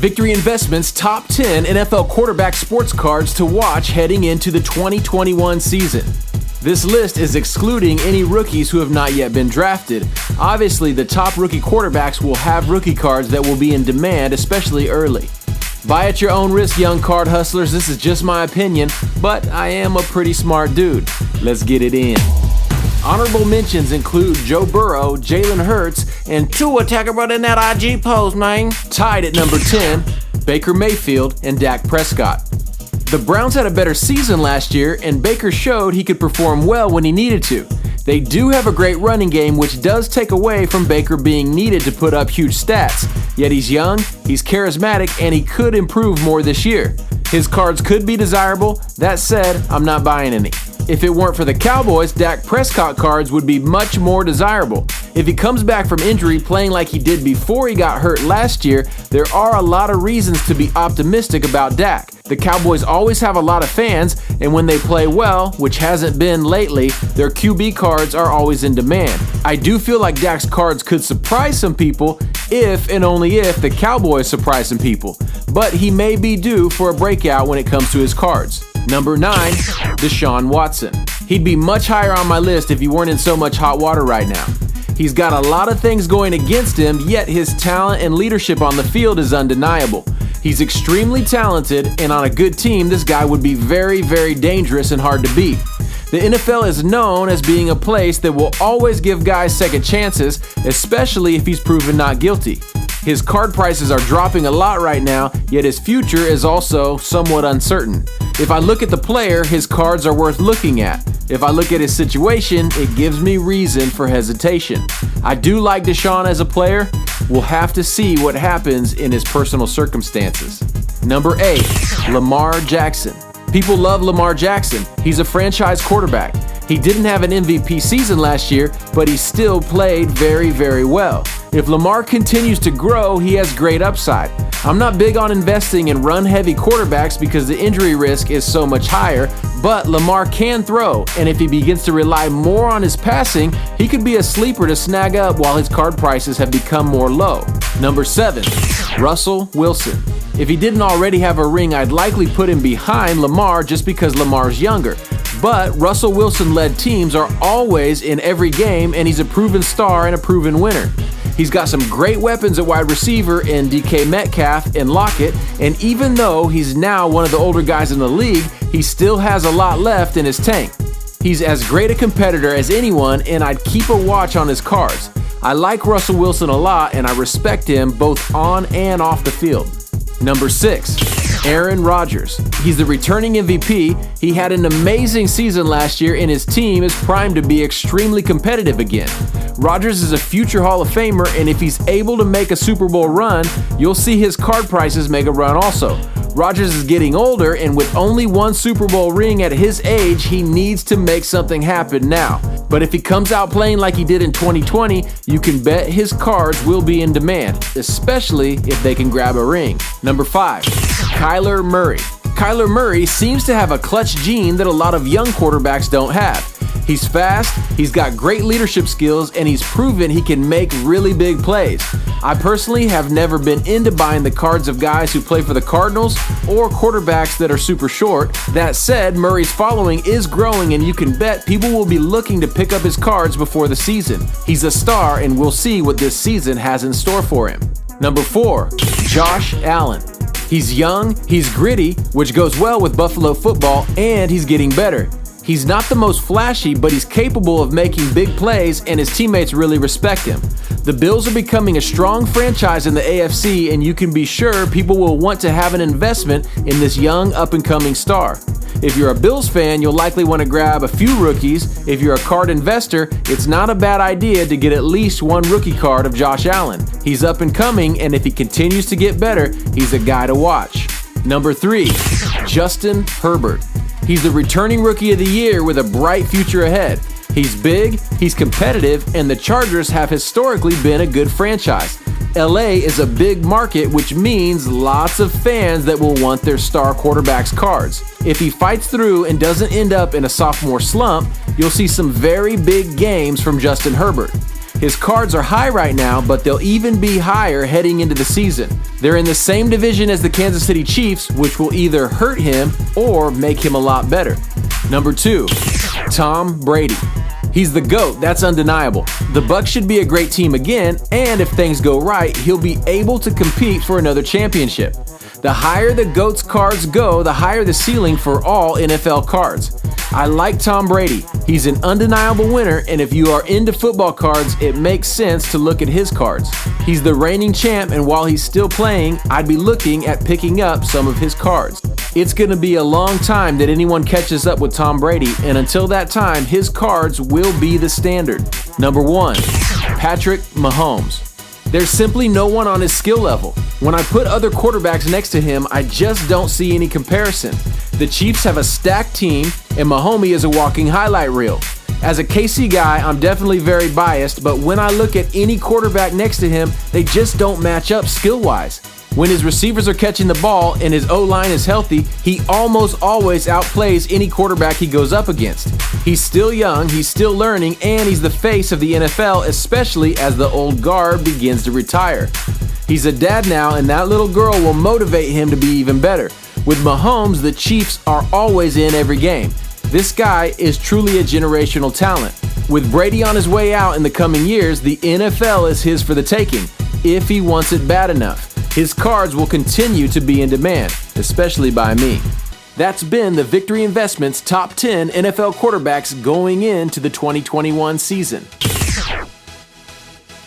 Victory Investments Top 10 NFL Quarterback Sports Cards to watch heading into the 2021 season. This list is excluding any rookies who have not yet been drafted. Obviously, the top rookie quarterbacks will have rookie cards that will be in demand, especially early. Buy at your own risk, young card hustlers. This is just my opinion, but I am a pretty smart dude. Let's get it in. Honorable mentions include Joe Burrow, Jalen Hurts, and Tua Tagovailoa in that IG pose, man. Tied at number 10, Baker Mayfield and Dak Prescott. The Browns had a better season last year, and Baker showed he could perform well when he needed to. They do have a great running game, which does take away from Baker being needed to put up huge stats. Yet he's young, he's charismatic, and he could improve more this year. His cards could be desirable. That said, I'm not buying any. If it weren't for the Cowboys, Dak Prescott cards would be much more desirable. If he comes back from injury playing like he did before he got hurt last year, there are a lot of reasons to be optimistic about Dak. The Cowboys always have a lot of fans, and when they play well, which hasn't been lately, their QB cards are always in demand. I do feel like Dak's cards could surprise some people if and only if the Cowboys surprise some people, but he may be due for a breakout when it comes to his cards. Number 9, Desean Watson. He'd be much higher on my list if he weren't in so much hot water right now. He's got a lot of things going against him, yet his talent and leadership on the field is undeniable. He's extremely talented, and on a good team, this guy would be very, very dangerous and hard to beat. The NFL is known as being a place that will always give guys second chances, especially if he's proven not guilty. His card prices are dropping a lot right now, yet his future is also somewhat uncertain. If I look at the player, his cards are worth looking at. If I look at his situation, it gives me reason for hesitation. I do like Desean as a player. We'll have to see what happens in his personal circumstances. Number 8, Lamar Jackson. People love Lamar Jackson. He's a franchise quarterback. He didn't have an MVP season last year, but he still played very, very well. If Lamar continues to grow, he has great upside. I'm not big on investing in run-heavy quarterbacks because the injury risk is so much higher, but Lamar can throw, and if he begins to rely more on his passing, he could be a sleeper to snag up while his card prices have become more low. Number 7, Russell Wilson. If he didn't already have a ring, I'd likely put him behind Lamar just because Lamar's younger. But Russell Wilson-led teams are always in every game, and he's a proven star and a proven winner. He's got some great weapons at wide receiver in DK Metcalf and Lockett, and even though he's now one of the older guys in the league, he still has a lot left in his tank. He's as great a competitor as anyone, and I'd keep a watch on his cards. I like Russell Wilson a lot, and I respect him both on and off the field. Number 6, Aaron Rodgers. He's the returning MVP. He had an amazing season last year, and his team is primed to be extremely competitive again. Rodgers is a future Hall of Famer, and if he's able to make a Super Bowl run, you'll see his card prices make a run also. Rodgers is getting older, and with only one Super Bowl ring at his age, he needs to make something happen now. But if he comes out playing like he did in 2020, you can bet his cards will be in demand, especially if they can grab a ring. Number 5, Kyler Murray. Kyler Murray seems to have a clutch gene that a lot of young quarterbacks don't have. He's fast, he's got great leadership skills, and he's proven he can make really big plays. I personally have never been into buying the cards of guys who play for the Cardinals or quarterbacks that are super short. That said, Murray's following is growing, and you can bet people will be looking to pick up his cards before the season. He's a star, and we'll see what this season has in store for him. Number 4, Josh Allen. He's young, he's gritty, which goes well with Buffalo football, and he's getting better. He's not the most flashy, but he's capable of making big plays, and his teammates really respect him. The Bills are becoming a strong franchise in the AFC, and you can be sure people will want to have an investment in this young, up-and-coming star. If you're a Bills fan, you'll likely want to grab a few rookies. If you're a card investor, it's not a bad idea to get at least one rookie card of Josh Allen. He's up and coming, and if he continues to get better, he's a guy to watch. Number 3, Justin Herbert. He's the returning Rookie of the Year with a bright future ahead. He's big, he's competitive, and the Chargers have historically been a good franchise. LA is a big market, which means lots of fans that will want their star quarterback's cards. If he fights through and doesn't end up in a sophomore slump, you'll see some very big games from Justin Herbert. His cards are high right now, but they'll even be higher heading into the season. They're in the same division as the Kansas City Chiefs, which will either hurt him or make him a lot better. Number 2, Tom Brady. He's the GOAT, that's undeniable. The Bucs should be a great team again, and if things go right, he'll be able to compete for another championship. The higher the GOAT's cards go, the higher the ceiling for all NFL cards. I like Tom Brady. He's an undeniable winner, and if you are into football cards, it makes sense to look at his cards. He's the reigning champ, and while he's still playing, I'd be looking at picking up some of his cards. It's going to be a long time that anyone catches up with Tom Brady, and until that time, his cards will be the standard. Number 1, Patrick Mahomes. There's simply no one on his skill level. When I put other quarterbacks next to him, I just don't see any comparison. The Chiefs have a stacked team, and Mahomes is a walking highlight reel. As a KC guy, I'm definitely very biased, but when I look at any quarterback next to him, they just don't match up skill-wise. When his receivers are catching the ball and his O-line is healthy, he almost always outplays any quarterback he goes up against. He's still young, he's still learning, and he's the face of the NFL, especially as the old guard begins to retire. He's a dad now, and that little girl will motivate him to be even better. With Mahomes, the Chiefs are always in every game. This guy is truly a generational talent. With Brady on his way out in the coming years, the NFL is his for the taking, if he wants it bad enough. His cards will continue to be in demand, especially by me. That's been the Victory Investments Top 10 NFL Quarterbacks going into the 2021 season.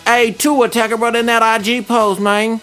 Hey, Tua, talk about in that IG post, man.